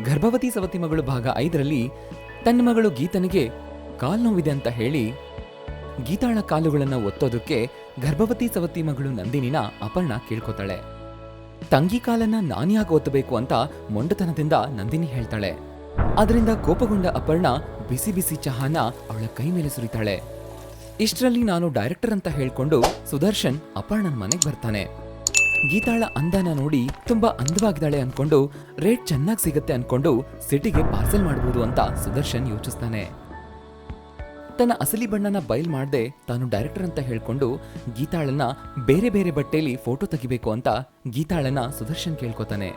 ಗರ್ಭವತಿ ಸವತಿ ಮಗಳು ಭಾಗ 5ರಲ್ಲಿ ತನ್ನ ಮಗಳು ಗೀತನಿಗೆ ಕಾಲ್ ನೋವಿದೆ ಅಂತ ಹೇಳಿ ಗೀತಾಳ ಕಾಲುಗಳನ್ನ ಒತ್ತೋದಕ್ಕೆ ಗರ್ಭವತಿ ಸವತಿ ಮಗಳು ನಂದಿನಿನ ಅಪರ್ಣ ಕೇಳ್ಕೊತಾಳೆ. ತಂಗಿ ಕಾಲನ್ನ ನಾನ್ಯಾಕೆ ಒತ್ತಬೇಕು ಅಂತ ಮೊಂಡತನದಿಂದ ನಂದಿನಿ ಹೇಳ್ತಾಳೆ. ಅದರಿಂದ ಕೋಪಗೊಂಡ ಅಪರ್ಣ ಬಿಸಿ ಬಿಸಿ ಚಹಾನ ಅವಳ ಕೈ ಮೇಲೆ ಸುರಿತಾಳೆ. ಇಷ್ಟರಲ್ಲಿ ನಾನು ಡೈರೆಕ್ಟರ್ ಅಂತ ಹೇಳ್ಕೊಂಡು ಸುದರ್ಶನ್ ಅಪರ್ಣನ್ ಮನೆಗೆ ಬರ್ತಾನೆ. ಗೀತಾಳ ಅಂದನ ನೋಡಿ ತುಂಬಾ ಅಂದವಾಗಿದ್ದಾಳೆ ಅನ್ಕೊಂಡು ರೇಟ್ ಚೆನ್ನಾಗಿ ಸಿಗುತ್ತೆ ಅನ್ಕೊಂಡು ಸಿಟಿಗೆ ಪಾರ್ಸೆಲ್ ಮಾಡಬಹುದು ಅಂತ ಸುದರ್ಶನ್ ಯೋಚಿಸ್ತಾನೆ. ತನ್ನ ಅಸಲಿ ಬಣ್ಣನ ಬಯಲ್ ಮಾಡದೆ ತಾನು ಡೈರೆಕ್ಟರ್ ಅಂತ ಹೇಳ್ಕೊಂಡು ಗೀತಾಳನ್ನ ಬೇರೆ ಬೇರೆ ಬಟ್ಟೆಯಲ್ಲಿ ಫೋಟೋ ತೆಗಿಬೇಕು ಅಂತ ಗೀತಾಳನ್ನ ಸುದರ್ಶನ್ ಕೇಳ್ಕೊತಾನೆ.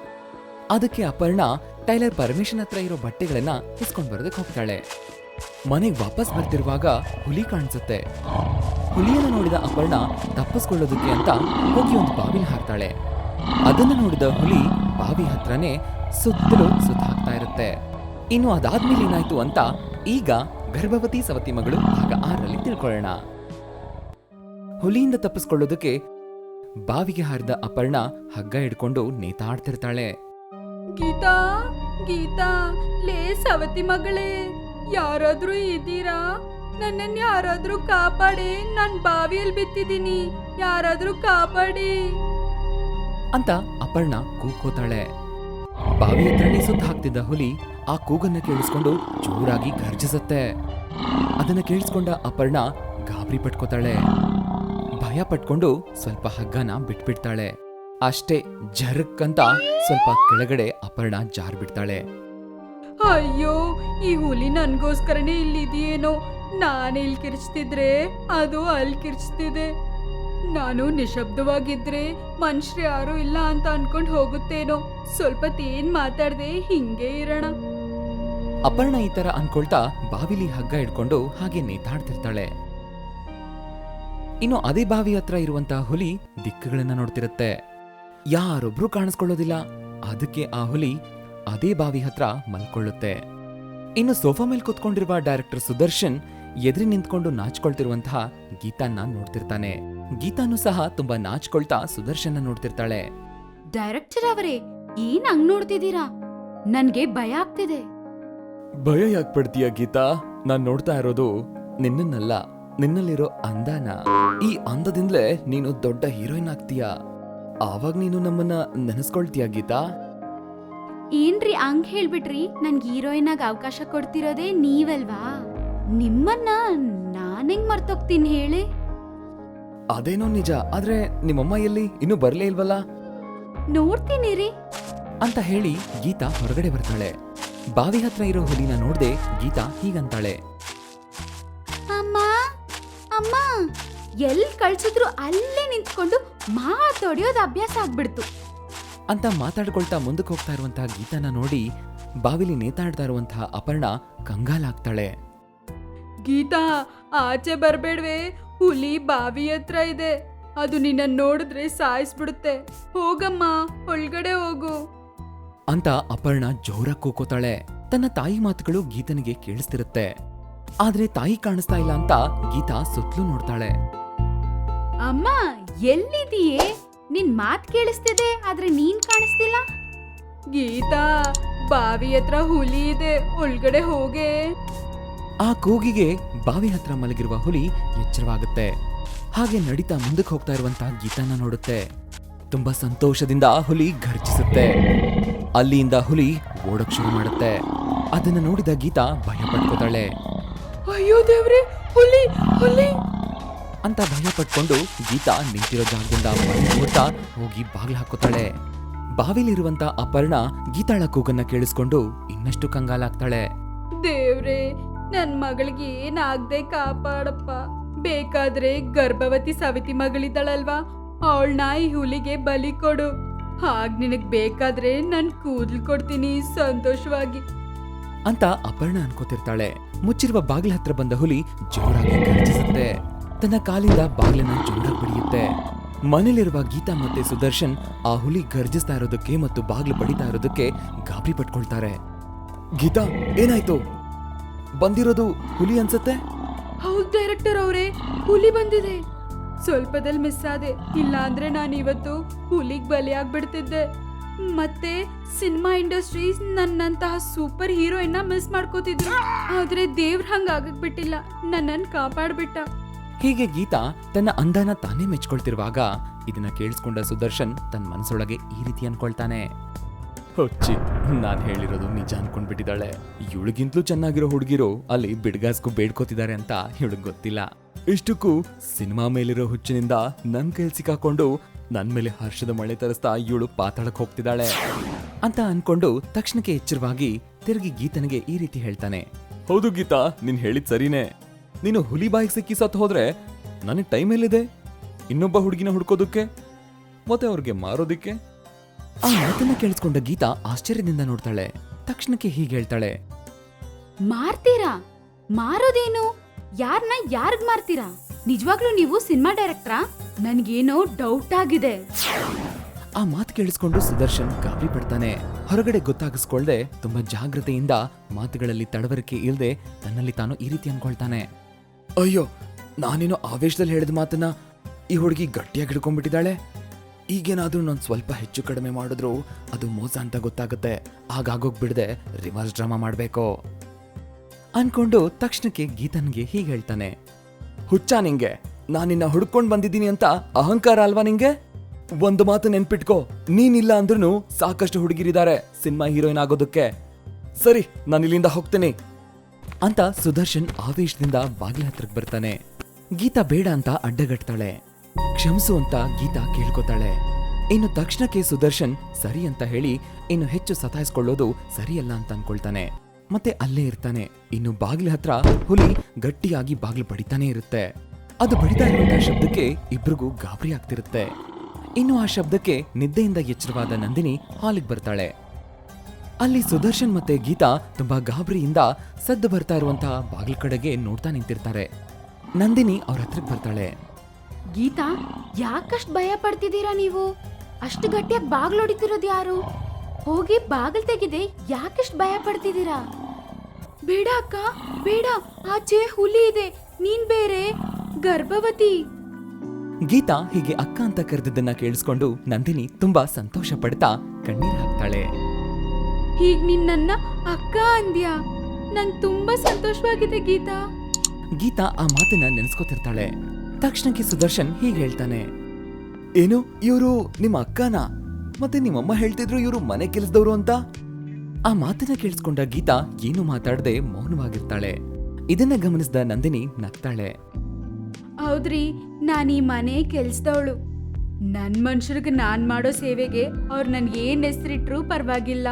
ಅದಕ್ಕೆ ಅಪರ್ಣ ಟೈಲರ್ ಪರಮೇಶನ್ ಹತ್ರ ಇರೋ ಬಟ್ಟೆಗಳನ್ನ ಇಸ್ಕೊಂಡ್ ಬರೋದಕ್ಕೆ ಹೋಗ್ತಾಳೆ. ಮನೆಗೆ ವಾಪಸ್ ಬರ್ತಿರುವಾಗ ಹುಲಿ ಕಾಣಿಸುತ್ತೆ. ಹುಲಿಯನ್ನ ನೋಡಿದ ಅಪರ್ಣ ತಪ್ಪಿಸ್ಕೊಳ್ಳೋದಕ್ಕೆ ಅಂತ ಹೋಗಿ ಒಂದು ಬಾವಿಲಿ ಹಾಕ್ತಾಳೆ. ಅದನ್ನ ನೋಡಿದ ಹುಲಿ ಬಾವಿ ಹತ್ರನೇ ಸುತ್ತಲೂ ಸುತ್ತ ಹಾಕ್ತಾ ಇರುತ್ತೆ. ಇನ್ನು ಅದಾದ್ಮೇಲೆ ಏನಾಯ್ತು ಅಂತ ಈಗ ಗರ್ಭವತಿ ಸವತಿ ಮಗಳು ಭಾಗ 6ರಲ್ಲಿ ತಿಳ್ಕೊಳ್ಳೋಣ. ಹುಲಿಯಿಂದ ತಪ್ಪಿಸ್ಕೊಳ್ಳೋದಕ್ಕೆ ಬಾವಿಗೆ ಹಾರಿದ ಅಪರ್ಣ ಹಗ್ಗ ಹಿಡ್ಕೊಂಡು ನೇತಾಡ್ತಿರ್ತಾಳೆ. ಗೀತಾ ಗೀತಾ, ಲೇ ಸವತಿ ಮಗಳೇ, ಯಾರಾದ್ರೂ ಇದ್ದೀರಾ? ನನ್ನನ್ನು ಯಾರಾದ್ರೂ ಕಾಪಾಡಿ, ನಾನ್ ಬಾವಿಯಲ್ಲಿ ಬಿತ್ತಿದ್ದೀನಿ, ಯಾರಾದ್ರೂ ಕಾಪಾಡಿ ಅಂತ ಅಪರ್ಣ ಕೂಗ್ಕೋತಾಳೆ. ಬಾವಿ ಹತ್ರನೇ ಸುತ್ತ ಹಾಕ್ತಿದ್ದ ಹುಲಿ ಆ ಕೂಗನ್ನ ಕೇಳಿಸ್ಕೊಂಡು ಜೋರಾಗಿ ಗರ್ಜಿಸುತ್ತೆ. ಅದನ್ನ ಕೇಳಿಸ್ಕೊಂಡ ಅಪರ್ಣ ಗಾಬರಿ ಪಟ್ಕೋತಾಳೆ. ಭಯ ಪಟ್ಕೊಂಡು ಸ್ವಲ್ಪ ಹಗ್ಗನ ಬಿಟ್ಬಿಡ್ತಾಳೆ. ಅಷ್ಟೇ ಜರ್ಕ್ ಅಂತ ಸ್ವಲ್ಪ ಕೆಳಗಡೆ ಅಪರ್ಣ ಜಾರ್ ಬಿಡ್ತಾಳೆ. ಅಯ್ಯೋ, ಈ ಹುಲಿ ನನ್ಗೋಸ್ಕರನೇ ಇಲ್ಲಿದೆಯೇನೋ. ನಾನು ಇಲ್ಲಿ ಕಿರ್ಚ್ತಿದ್ರೆ ಅದು ಅಲ್ಲಿ ಕಿರ್ಚ್ತಿದೆ. ನಾನು ನಿಶಬ್ದವಾಗಿದ್ರೆ ಮನುಷ್ಯರು ಯಾರು ಇಲ್ಲ ಅಂತ ಅನ್ಕೊಂಡ್ ಹೋಗುತ್ತೇನೋ. ಸ್ವಲ್ಪ ತೇನ್ ಮಾತಾಡ್ದೆ ಹಿಂಗೆ ಇರೋಣ. ಅಪರ್ಣ ಈ ತರ ಅನ್ಕೊಳ್ತಾ ಬಾವಿಲಿ ಹಗ್ಗ ಹಿಡ್ಕೊಂಡು ಹಾಗೆ ನೇತಾಡ್ತಿರ್ತಾಳೆ. ಇನ್ನು ಅದೇ ಬಾವಿ ಹತ್ರ ಇರುವಂತ ಹುಲಿ ದಿಕ್ಕುಗಳನ್ನ ನೋಡ್ತಿರುತ್ತೆ. ಯಾರೊಬ್ರು ಕಾಣಿಸ್ಕೊಳ್ಳೋದಿಲ್ಲ. ಅದಕ್ಕೆ ಆ ಹುಲಿ ಅದೇ ಬಾವಿ ಹತ್ರ ಮಲ್ಕೊಳ್ಳುತ್ತೆ. ಇನ್ನು ಸೋಫಾ ಮೇಲೆ ಕುತ್ಕೊಂಡಿರುವ ಡೈರೆಕ್ಟರ್ ಸುದರ್ಶನ್ ಎದುರಿ ನಿಂತ್ಕೊಂಡು ನಾಚ್ಕೊಳ್ತಿರುವಂತಹ ಗೀತಾನ್ನ ನೋಡ್ತಿರ್ತಾನೆ. ಗೀತಾನು ಸಹ ತುಂಬಾ ನಾಚ್ಕೊಳ್ತಾ ಸುದರ್ಶನ್ ನೋಡ್ತಿರ್ತಾಳೆ. ಡೈರೆಕ್ಟರ್ ಅವರೇ, ಏನ್ ಹಂಗ್ ನೋಡ್ತಿದ್ದೀರಾ? ನನ್ಗೆ ಭಯ ಆಗ್ತಿದೆ. ಭಯ ಯಾಕೆ ಪಡ್ತೀಯ ಗೀತಾ? ನಾನ್ ನೋಡ್ತಾ ಇರೋದು ನಿನ್ನನ್ನಲ್ಲ, ನಿನ್ನಲ್ಲಿರೋ ಅಂದಾನ. ಈ ಅಂದದಿಂದಲೇ ನೀನು ದೊಡ್ಡ ಹೀರೋಯಿನ್ ಆಗ್ತೀಯ. ಆವಾಗ ನೀನು ನಮ್ಮನ್ನ ನೆನೆಸ್ಕೊಳ್ತೀಯ ಗೀತಾ? ಏನ್ರಿ ಹಂಗ್ ಹೇಳ್ಬಿಟ್ರಿ? ನನ್ಗೆ ಹೀರೋಯಿನ್ ಆಗಿ ಅವಕಾಶ ಕೊಡ್ತಿರೋದೇ ನೀವಲ್ವಾ? ನಿಮ್ಮನ್ನ ನಾನೆಂಗ್ ಮರ್ತೋಗ್ತೀನಿ ಹೇಳಿ? ಅದೇನೋ ನಿಜ, ಆದ್ರೆ ನಿಮ್ಮಮ್ಮ ಎಲ್ಲಿ? ಇನ್ನೂ ಬರ್ಲೇ ಇಲ್ವಲ್ಲ? ನೋಡ್ತೀನಿ ರೀ ಅಂತ ಹೇಳಿ ಗೀತಾ ಹೊರಗಡೆ ಬರ್ತಾಳೆ. ಬಾವಿ ಹತ್ರ ಇರೋ ಹುಲಿನ ನೋಡ್ದೆ ಗೀತಾ ಹೀಗಂತಾಳೆ. ಅಮ್ಮ ಅಮ್ಮ, ಎಲ್ ಕಳ್ಸಿದ್ರು ಅಲ್ಲೇ ನಿಂತ್ಕೊಂಡು ಮಾತಾಡೋದು ಅಭ್ಯಾಸ ಆಗ್ಬಿಡ್ತು ಅಂತ ಮಾತಾಡ್ಕೊಳ್ತಾ ಮುಂದಕ್ಕೆ ಹೋಗ್ತಾ ಇರುವಂತಹ ಗೀತಾನ ನೋಡಿ ಬಾವಿಲಿ ನೇತಾಡ್ತಾ ಇರುವಂತಹ ಅಪರ್ಣ ಕಂಗಾಲಾಗ್ತಾಳೆ. ಗೀತಾ, ಆಚೆ ಬರ್ಬೇಡ್ವೆ, ಹುಲಿ ಬಾವಿ ಹತ್ರ ಇದೆ. ಅದು ನಿನ್ನ ನೋಡಿದ್ರೆ ಸಾಯಿಸ್ಬಿಡುತ್ತೆ. ಹೋಗಮ್ಮ, ಒಳಗಡೆ ಹೋಗು ಅಂತ ಅಪರ್ಣ ಜೋರಾಗಿ ಕೂಕೋತಾಳೆ. ತನ್ನ ತಾಯಿ ಮಾತುಗಳು ಗೀತನಿಗೆ ಕೇಳಿಸ್ತಿರುತ್ತೆ. ಆದ್ರೆ ತಾಯಿ ಕಾಣಿಸ್ತಾ ಇಲ್ಲ ಅಂತ ಗೀತಾ ಸುತ್ತಲೂ ನೋಡ್ತಾಳೆ. ಅಮ್ಮ, ಎಲ್ಲಿದೀಯೇ? ನಿನ್ ಮಾತ್ ಕೇಳಿಸ್ತಿದೆ, ಆದ್ರೆ ನೀನ್ ಕಾಣಿಸ್ತಿಲ್ಲ. ಗೀತಾ, ಬಾವಿ ಹತ್ರ ಹುಲಿ ಇದೆ, ಒಳಗಡೆ ಹೋಗೆ. ಆ ಕೂಗಿಗೆ ಬಾವಿ ಹತ್ರ ಮಲಗಿರುವ ಹುಲಿ ಎಚ್ಚರವಾಗುತ್ತೆ. ಹಾಗೆ ನಡೀತಾ ಮುಂದಕ್ಕೆ ಹೋಗ್ತಾ ಇರುವಂತ ಗೀತಾನ ನೋಡುತ್ತೆ. ತುಂಬಾ ಸಂತೋಷದಿಂದ ಹುಲಿ ಘರ್ಜಿಸುತ್ತೆ. ಅಲ್ಲಿಂದ ಹುಲಿ ಓಡಕ್ ಶುರು ಮಾಡುತ್ತೆ. ಅದನ್ನ ನೋಡಿದ ಗೀತಾ ಭಯ ಪಟ್ಕೋತಾಳೆ. ಅಯ್ಯೋ ದೇವ್ರೆ, ಹುಲಿ ಹುಲಿ ಅಂತ ಭಯ ಪಟ್ಕೊಂಡು ಗೀತಾ ನಿಂತಿರೋ ಜಾಗದಿಂದ ಓಡ್ತಾ ಹೋಗಿ ಬಾಗ್ಲು ಹಾಕೋತಾಳೆ. ಬಾವಿಲಿರುವಂತ ಅಪರ್ಣ ಗೀತಾಳ ಕೂಗನ್ನ ಕೇಳಿಸ್ಕೊಂಡು ಇನ್ನಷ್ಟು ಕಂಗಾಲಾಗ್ತಾಳೆ. ದೇವ್ರೆ, ನನ್ ಮಗಳಿಗೆ ಏನಾಗ್ದೆ ಕಾಪಾಡಪ್ಪ. ಬೇಕಾದ್ರೆ ಗರ್ಭವತಿ ಸವಿತಿ ಮಗಳಿದ್ದಾಳಲ್ವಾ, ಅವಳನ್ನ ಈ ಹುಲಿಗೆ ಬಲಿ ಕೊಡು. ಹಾಗ್ ನಿನಗ್ ಬೇಕಾದ್ರೆ ನನ್ ಕೂದ್ಲು ಕೊಡ್ತೀನಿ ಸಂತೋಷವಾಗಿ ಅಂತ ಅಪರ್ಣ ಅನ್ಕೋತಿರ್ತಾಳೆ. ಮುಚ್ಚಿರುವ ಬಾಗಿಲ ಹತ್ರ ಬಂದ ಹುಲಿ ಜೋರಾಗಿ ಗರ್ಜಿಸುತ್ತೆ. ತನ್ನ ಕಾಲಿಂದ ಬಾಗಿಲನ್ನ ಜೋರಾಗಿ ಬಡಿಯುತ್ತೆ. ಮನೇಲಿರುವ ಗೀತಾ ಮತ್ತೆ ಸುದರ್ಶನ್ ಆ ಹುಲಿ ಗರ್ಜಿಸ್ತಾ ಇರೋದಕ್ಕೆ ಮತ್ತು ಬಾಗಿಲು ಬಡಿತಾ ಇರೋದಕ್ಕೆ ಗಾಬರಿ ಪಟ್ಕೊಳ್ತಾರೆ. ಗೀತಾ, ಏನಾಯ್ತು? ಬಂದಿರೋದು ಹುಲಿ ಅನ್ಸತ್ತೆ. ಹೌದ್ ಡೈರೆಕ್ಟರ್ ಅವರೇ, ಹುಲಿ ಬಂದಿದೆ. ಸ್ವಲ್ಪದಲ್ಲಿ ಮಿಸ್ ಆದೆ, ಇಲ್ಲ ಅಂದ್ರೆ ನಾನು ಇವತ್ತು ಹುಲಿಗ್ ಬಲಿ ಆಗ್ಬಿಡ್ತಿದ್ದೆ. ಮತ್ತೆ ಸಿನಿಮಾ ಇಂಡಸ್ಟ್ರೀಸ್ ನನ್ನಂತಹ ಸೂಪರ್ ಹೀರೋಯಿನ್ ಮಿಸ್ ಮಾಡ್ಕೋತಿದ್ರು. ಆದ್ರೆ ದೇವ್ರ ಹಂಗ ಆಗಕ್ ಬಿಟ್ಟಿಲ್ಲ, ನನ್ನನ್ ಕಾಪಾಡ್ಬಿಟ್ಟ. ಹೀಗೆ ಗೀತಾ ತನ್ನ ಅಂದನ ತಾನೇ ಮೆಚ್ಕೊಳ್ತಿರುವಾಗ ಇದನ್ನ ಕೇಳಿಸ್ಕೊಂಡ ಸುದರ್ಶನ್ ತನ್ನ ಮನಸ್ಸೊಳಗೆ ಈ ರೀತಿ ಅನ್ಕೊಳ್ತಾನೆ. ಹೊಚ್ಚಿ, ನಾನ್ ಹೇಳಿರೋದು ನಿಜ ಅನ್ಕೊಂಡ್ಬಿಟ್ಟಿದ್ದಾಳೆ. ಇವಳಿಗಿಂತಲೂ ಚೆನ್ನಾಗಿರೋ ಹುಡುಗಿರು ಅಲ್ಲಿ ಬಿಡ್ಗಾಸ್ಗೂ ಬೇಡ್ಕೋತಿದ್ದಾರೆ ಅಂತ ಇವಳಿಗೆ ಗೊತ್ತಿಲ್ಲ. ಇಷ್ಟಕ್ಕೂ ಸಿನಿಮಾ ಮೇಲಿರೋ ಹುಚ್ಚಿನಿಂದ ನನ್ ಕೈಲಿ ಸಿಕ್ಕಾಕೊಂಡು ನನ್ ಮೇಲೆ ಹರ್ಷದ ಮಳೆ ತರಿಸ್ತಾ ಇವಳು ಪಾತಾಳಕ್ ಹೋಗ್ತಿದ್ದಾಳೆ ಅಂತ ಅನ್ಕೊಂಡು ತಕ್ಷಣಕ್ಕೆ ಎಚ್ಚರವಾಗಿ ತಿರುಗಿ ಗೀತನಿಗೆ ಈ ರೀತಿ ಹೇಳ್ತಾನೆ. ಹೌದು ಗೀತಾ, ನೀನ್ ಹೇಳಿದ್ ಸರಿನೇ. ನೀನು ಹುಲಿ ಬಾಯಿಗೆ ಸಿಕ್ಕಿ ಸತ್ತು ಹೋದ್ರೆ ನನಗೆ ಟೈಮ್ ಎಲ್ಲಿದೆ ಇನ್ನೊಬ್ಬ ಹುಡುಗಿನ ಹುಡ್ಕೋದಕ್ಕೆ ಮತ್ತೆ ಅವ್ರಿಗೆ ಮಾರೋದಿಕ್ಕೆ? ಆ ಮಾತನ್ನ ಕೇಳಿಸ್ಕೊಂಡ ಗೀತಾ ಆಶ್ಚರ್ಯದಿಂದ ನೋಡ್ತಾಳೆ. ತಕ್ಷಣಕ್ಕೆ ಹೀಗೆ ಹೇಳ್ತಾಳೆ. ಮಾರ್ತೀರಾ? ಮಾರೋದೇನು? ಯಾರನ್ನ ಯಾರಿಗ್ ಮಾರ್ತೀರಾ? ನಿಜವಾಗ್ಲೂ ನೀವು ಸಿನಿಮಾ ಡೈರೆಕ್ಟ್ರಾ? ನನ್ಗೇನೋ ಡೌಟ್ ಆಗಿದೆ. ಆ ಮಾತು ಕೇಳಿಸ್ಕೊಂಡು ಸುದರ್ಶನ್ ಗಾಬರಿ ಪಡ್ತಾನೆ. ಹೊರಗಡೆ ಗೊತ್ತಾಗಿಸ್ಕೊಳ್ದೆ ತುಂಬಾ ಜಾಗ್ರತೆಯಿಂದ ಮಾತುಗಳಲ್ಲಿ ತಡವರಿಕೆ ಇಲ್ಲದೆ ತನ್ನಲ್ಲಿ ತಾನು ಈ ರೀತಿ ಅನ್ಕೊಳ್ತಾನೆ. ಅಯ್ಯೋ, ನಾನೇನೋ ಆವೇಶದಲ್ಲಿ ಹೇಳಿದ ಮಾತನ್ನ ಈ ಹುಡುಗಿ ಗಟ್ಟಿಯಾಗಿ ಹಿಡ್ಕೊಂಡ್ಬಿಟ್ಟಿದ್ದಾಳೆ. ಈಗೇನಾದ್ರೂ ನಾನು ಸ್ವಲ್ಪ ಹೆಚ್ಚು ಕಡಿಮೆ ಮಾಡಿದ್ರು ಅದು ಮೋಸ ಅಂತ ಗೊತ್ತಾಗುತ್ತೆ. ಆಗೋಗ್ಬಿಡದೆ ರಿವರ್ಸ್ ಡ್ರಾಮಾ ಮಾಡ್ಬೇಕು ಅನ್ಕೊಂಡು ತಕ್ಷಣಕ್ಕೆ ಗೀತನ್ಗೆ ಹೀಗೆ ಹೇಳ್ತಾನೆ. ಹುಚ್ಚ ನಿಂಗೆ, ನಾನಿನ್ನ ಹುಡ್ಕೊಂಡ್ ಬಂದಿದ್ದೀನಿ ಅಂತ ಅಹಂಕಾರ ಅಲ್ವಾ ನಿಂಗೆ? ಒಂದು ಮಾತು ನೆನ್ಪಿಟ್ಕೋ, ನೀನಿಲ್ಲ ಅಂದ್ರೂ ಸಾಕಷ್ಟು ಹುಡುಗಿರಿದ್ದಾರೆ ಸಿನಿಮಾ ಹೀರೋಯಿನ್ ಆಗೋದಕ್ಕೆ. ಸರಿ, ನಾನು ಇಲ್ಲಿಂದ ಹೋಗ್ತೇನೆ ಅಂತ ಸುದರ್ಶನ್ ಆವೇಶದಿಂದ ಬಾಗಿಲ ಹತ್ರಕ್ಕೆ ಬರ್ತಾನೆ. ಗೀತಾ ಬೇಡ ಅಂತ ಅಡ್ಡಗಟ್ತಾಳೆ. ಕ್ಷಮಿಸು ಅಂತ ಗೀತಾ ಕೇಳ್ಕೊತಾಳೆ. ಇನ್ನು ತಕ್ಷಣಕ್ಕೆ ಸುದರ್ಶನ್ ಸರಿ ಅಂತ ಹೇಳಿ ಇನ್ನು ಹೆಚ್ಚು ಸತಾಯಿಸ್ಕೊಳ್ಳೋದು ಸರಿಯಲ್ಲ ಅಂತ ಅನ್ಕೊಳ್ತಾನೆ. ಮತ್ತೆ ಅಲ್ಲೇ ಇರ್ತಾನೆ. ಇನ್ನು ಬಾಗಿಲ ಹತ್ರ ಹುಲಿ ಗಟ್ಟಿಯಾಗಿ ಬಾಗಿಲು ಬಡಿತಾನೆ ಇರುತ್ತೆ. ಅದು ಬಡಿತಾ ಇರುವಂತಹ ಶಬ್ದಕ್ಕೆ ಇಬ್ರಿಗೂ ಗಾಬರಿ ಆಗ್ತಿರುತ್ತೆ. ಇನ್ನು ಆ ಶಬ್ದಕ್ಕೆ ನಿದ್ದೆಯಿಂದ ಎಚ್ಚರವಾದ ನಂದಿನಿ ಹಾಲಿಗೆ ಬರ್ತಾಳೆ. ಅಲ್ಲಿ ಸುದರ್ಶನ್ ಮತ್ತೆ ಗೀತಾ ತುಂಬಾ ಗಾಬರಿಯಿಂದ ಸದ್ದು ಬರ್ತಾ ಇರುವಂತಹ ಬಾಗಿಲ ಕಡೆಗೆ ನೋಡ್ತಾ ನಿಂತಿರ್ತಾರೆ. ನಂದಿನಿ ಅವ್ರ ಹತ್ರಕ್ಕೆ ಬರ್ತಾಳೆ. ಗೀತಾ, ಯಾಕಷ್ಟು ಭಯ ಪಡ್ತಿದ್ದೀರಾ ನೀವು? ಅಷ್ಟು ಗಟ್ಟಿಯಾಗಿ ಬಾಗ್ಲು ಹೊಡಿತಿರೋದು ಯಾರು? ಹೋಗಿ ಬಾಗಿಲು ತೆಗಿದೆ, ಯಾಕಷ್ಟು ಭಯ ಪಡ್ತಿದ್ದೀರಾ? ಬೇಡ ಅಕ್ಕ, ಬೇಡ, ಆಚೆ ಹುಲಿ ಇದೆ, ನೀನ್ ಬೇರೆ ಗರ್ಭವತಿ. ಗೀತಾ ಹೀಗೆ ಅಕ್ಕ ಅಂತ ಕರೆದಿದ್ದನ್ನ ಕೇಳಿಸ್ಕೊಂಡು ನಂದಿನಿ ತುಂಬಾ ಸಂತೋಷ ಪಡ್ತಾ ಕಣ್ಣೀರ್ ಹಾಕ್ತಾಳೆ. ಹೀಗ್ ನೀನ್ ನನ್ನ ಅಕ್ಕ ಅಂದ್ಯಾ? ನಂಗ್ ತುಂಬಾ ಸಂತೋಷವಾಗಿದೆ ಗೀತಾ. ಗೀತಾ ಆ ಮಾತನ್ನ ನೆನ್ಸ್ಕೊತಿರ್ತಾಳೆ. ತಕ್ಷಣಕ್ಕೆ ಸುದರ್ಶನ್ ಹೀಗೆ ಹೇಳ್ತಾನೆ. ಏನು, ಇವರು ನಿಮ್ಮ ಅಕ್ಕನ? ಮತ್ತೆ ನಿಮ್ಮಮ್ಮ ಹೇಳ್ತಿದ್ರು ಇವರು ಮನೆ ಕೆಲಸದವರು ಅಂತ. ಆ ಮಾತನ್ನ ಕೇಳಿಸ್ಕೊಂಡ ಗೀತಾ ಏನು ಮಾತಾಡದೆ ಮೌನವಾಗಿರ್ತಾಳೆ. ಇದನ್ನ ಗಮನಿಸಿದ ನಂದಿನಿ ನಗ್ತಾಳೆ. ಹೌದ್ರಿ, ನಾನ್ ಈ ಮನೆ ಕೆಲ್ಸದವಳು. ನನ್ ಮನುಷ್ಯರಿಗೆ ನಾನ್ ಮಾಡೋ ಸೇವೆಗೆ ಅವ್ರು ನನ್ಗೆ ಏನ್ ಹೆಸರಿಟ್ರು ಪರವಾಗಿಲ್ಲ.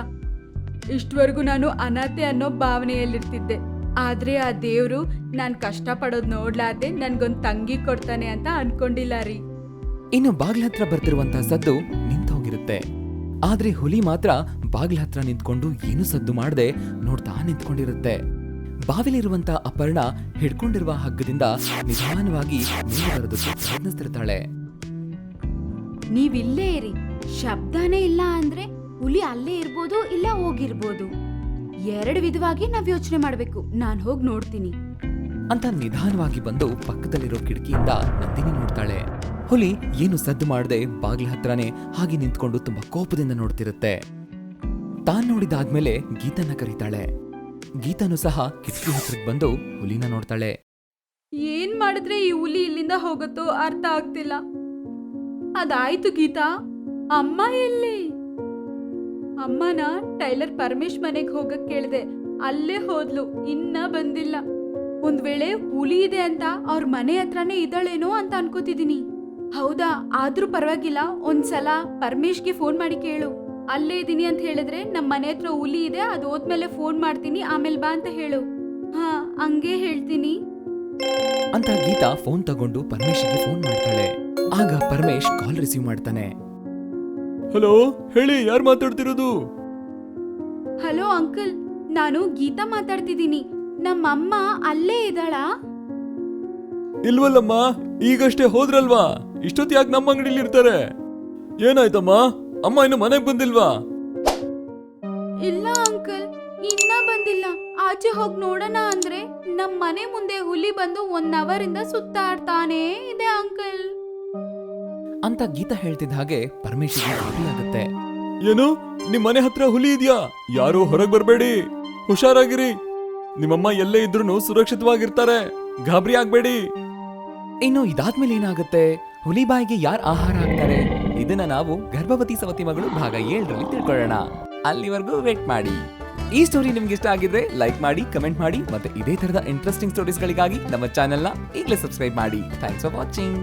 ಇಷ್ಟವರೆಗೂ ನಾನು ಅನಾಥೆ ಅನ್ನೋ ಭಾವನೆಯಲ್ಲಿರ್ತಿದ್ದೆ. ಆದ್ರೆ ಆ ದೇವ್ರು ನಾನ್ ಕಷ್ಟ ಪಡೋದ್ ನೋಡ್ಲಾರ್ದೆ ನನ್ಗೊಂದ್ ತಂಗಿ ಕೊಡ್ತಾನೆ ಅಂತ ಅನ್ಕೊಂಡಿಲ್ಲ ರೀ. ಇನ್ನು ಬಾಗ್ಲ ಹತ್ರ ಬರ್ತಿರುವಂತಹ ಸದ್ದು ನಿಂತು ಹೋಗಿರುತ್ತೆ. ಆದ್ರೆ ಹುಲಿ ಮಾತ್ರ ಬಾಗ್ಲ ಹತ್ರ ನಿಂತ್ಕೊಂಡು ಏನು ಸದ್ದು ಮಾಡದೆ ನೋಡ್ತಾ ನಿಂತ್ಕೊಂಡಿರುತ್ತೆ. ಬಾವಿಲಿರುವಂತ ಅಪರ್ಣ ಹಿಡ್ಕೊಂಡಿರುವ ಹಗ್ಗದಿಂದ ನಿಧಾನವಾಗಿ ಮೇಲೆ ಬರೋದಕ್ಕೆ ಪ್ರಯತ್ನಿಸ್ತಿರ್ತಾಳೆ. ನೀವಿಲ್ಲೇ ಇರಿ, ಶಬ್ದನೇ ಇಲ್ಲ ಅಂದ್ರೆ ಹುಲಿ ಅಲ್ಲೇ ಇರ್ಬೋದು, ಇಲ್ಲ ಹೋಗಿರ್ಬೋದು. ಎರಡು ವಿಧವಾಗಿ ನಾವ್ ಯೋಚನೆ ಮಾಡ್ಬೇಕು. ನಾನ್ ಹೋಗಿ ನೋಡ್ತೀನಿ ಅಂತ ನಿಧಾನವಾಗಿ ಬಂದು ಪಕ್ಕದಲ್ಲಿರೋ ಕಿಟಕಿಯಿಂದ ನಂದಿನಿ ನೋಡ್ತಾಳೆ. ಹುಲಿ ಏನು ಸದ್ದು ಮಾಡದೆ ಬಾಗ್ಲ ಹತ್ರನೇ ಹಾಗೆ ನಿಂತ್ಕೊಂಡು ತುಂಬಾ ಕೋಪದಿಂದ ನೋಡ್ತಿರುತ್ತೆ. ತಾನ್ ನೋಡಿದಾದ್ಮೇಲೆ ಗೀತನ ಕರೀತಾಳೆ. ಗೀತನು ಸಹ ಕಿಟಕಿ ಹತ್ರಕ್ಕೆ ಬಂದು ಹುಲಿನ ನೋಡ್ತಾಳೆ. ಏನ್ ಮಾಡಿದ್ರೆ ಈ ಹುಲಿ ಇಲ್ಲಿಂದ ಹೋಗುತ್ತೋ ಅರ್ಥ ಆಗ್ತಿಲ್ಲ. ಅದಾಯ್ತು ಗೀತಾ, ಅಮ್ಮ ಎಲ್ಲಿ? ಅಮ್ಮನ ಟೈಲರ್ ಪರಮೇಶ್ ಮನೆಗೆ ಹೋಗಕ್ ಕೇಳಿದೆ, ಅಲ್ಲೇ ಹೋದ್ಲು, ಇನ್ನ ಬಂದಿಲ್ಲ. ಒಂದ್ ವೇಳೆ ಹುಲಿ ಇದೆ ಅಂತ ಅವ್ರ ಮನೆ ಹತ್ರನೇ ಇದ್ದಾಳೇನೋ ಅಂತ ಅನ್ಕೋತಿದೀನಿ. ಹೌದಾ? ಆದ್ರೂ ಪರವಾಗಿಲ್ಲ, ಒಂದ್ಸಲ ಪರಮೇಶ್ಗೆ ಫೋನ್ ಮಾಡಿ ಕೇಳು. ಅಲ್ಲೇ ಇದೀನಿ ಅಂತ ಹೇಳಿದ್ರೆ ನಮ್ ಮನೆ ಹತ್ರ ಹುಲಿ ಇದೆ, ಅದು ಹೋದ್ಮೇಲೆ ಫೋನ್ ಮಾಡ್ತೀನಿ, ಆಮೇಲೆ ಬಾ ಅಂತ ಹೇಳು. ಹಾ, ಹಂಗೆ ಹೇಳ್ತೀನಿ ಅಂತ ಗೀತಾ ಫೋನ್ ತಗೊಂಡು ಪರಮೇಶ್ಗೆ ಫೋನ್ ಮಾಡ್ತಾಳೆ. ಆಗ ಪರಮೇಶ್ ಕಾಲ್ ರಿಸೀವ್ ಮಾಡ್ತಾನೆ. ಹಲೋ, ಹೇಳಿ, ಯಾರು ಮಾತಾಡ್ತಿರೋದು? ಹಲೋ ಅಂಕಲ್, ನಾನು ಗೀತಾ ಮಾತಾಡ್ತಿದ್ದೀನಿ. ನಮ್ಮಮ್ಮ ಅಲ್ಲೇ ಇದ್ದಾಳಾ? ಇಲ್ವಲ್ಲಮ್ಮ, ಈಗಷ್ಟೇ ಹೋದ್ರಲ್ವಾ. ಇಷ್ಟೊತ್ತು ಯಾಕೆ ನಮ್ಮ ಅಂಗಡಿಲಿ ಇರ್ತಾರೆ? ಏನಾಯ್ತಮ್ಮ? ಅಮ್ಮ ಇನ್ನು ಮನೆಗ್ ಬಂದಿಲ್ವಾ? ಇಲ್ಲ ಅಂಕಲ್, ಇನ್ನ ಬಂದಿಲ್ಲ. ಆಚೆ ಹೋಗಿ ನೋಡೋಣ ಅಂದ್ರೆ ನಮ್ ಮನೆ ಮುಂದೆ ಹುಲಿ ಬಂದು 1 ಅವರ್ ಇಂದ ಸುತ್ತಾಡ್ತಾನೇ ಇದೆ ಅಂಕಲ್ ಅಂತ ಗೀತಾ ಹೇಳ್ತಿದ್ದ ಹಾಗೆ ಪರಮೇಶ್ಗೆ ಗಾಬರಿ ಆಗುತ್ತೆ. ಏನು ನಿಮ್ ಮನೆ ಹತ್ರ ಹುಲಿ ಇದೆಯಾ? ಯಾರು ಹೊರಗ್ ಬರ್ಬೇಡಿ, ಹುಷಾರಾಗಿರಿ. ನಿಮ್ಮಮ್ಮ ಎಲ್ಲೇ ಇದ್ರೂ ಸುರಕ್ಷಿತವಾಗಿರ್ತಾರೆ, ಗಾಬರಿ ಆಗ್ಬೇಡಿ. ಇನ್ನು ಇದಾದ್ಮೇಲೆ ಏನಾಗುತ್ತೆ, ಹುಲಿ ಬಾಯಿಗೆ ಯಾರು ಆಹಾರ ಹಾಕ್ತಾರೆ, ಇದನ್ನ ನಾವು ಗರ್ಭವತಿ ಸವತಿ ಮಗಳು ಭಾಗ 7ರಲ್ಲಿ ತಿಳ್ಕೊಳ್ಳೋಣ. ಅಲ್ಲಿವರೆಗೂ ವೇಟ್ ಮಾಡಿ. ಈ ಸ್ಟೋರಿ ನಿಮ್ಗೆ ಇಷ್ಟ ಆಗಿದ್ರೆ ಲೈಕ್ ಮಾಡಿ, ಕಮೆಂಟ್ ಮಾಡಿ, ಮತ್ತೆ ಇದೇ ತರದ ಇಂಟ್ರೆಸ್ಟಿಂಗ್ ಸ್ಟೋರೀಸ್ಗಳಿಗಾಗಿ ನಮ್ಮ ಚಾನೆಲ್ನ ಈಗಲೇ ಸಬ್ಸ್ಕ್ರೈಬ್ ಮಾಡಿ. Thanks for watching.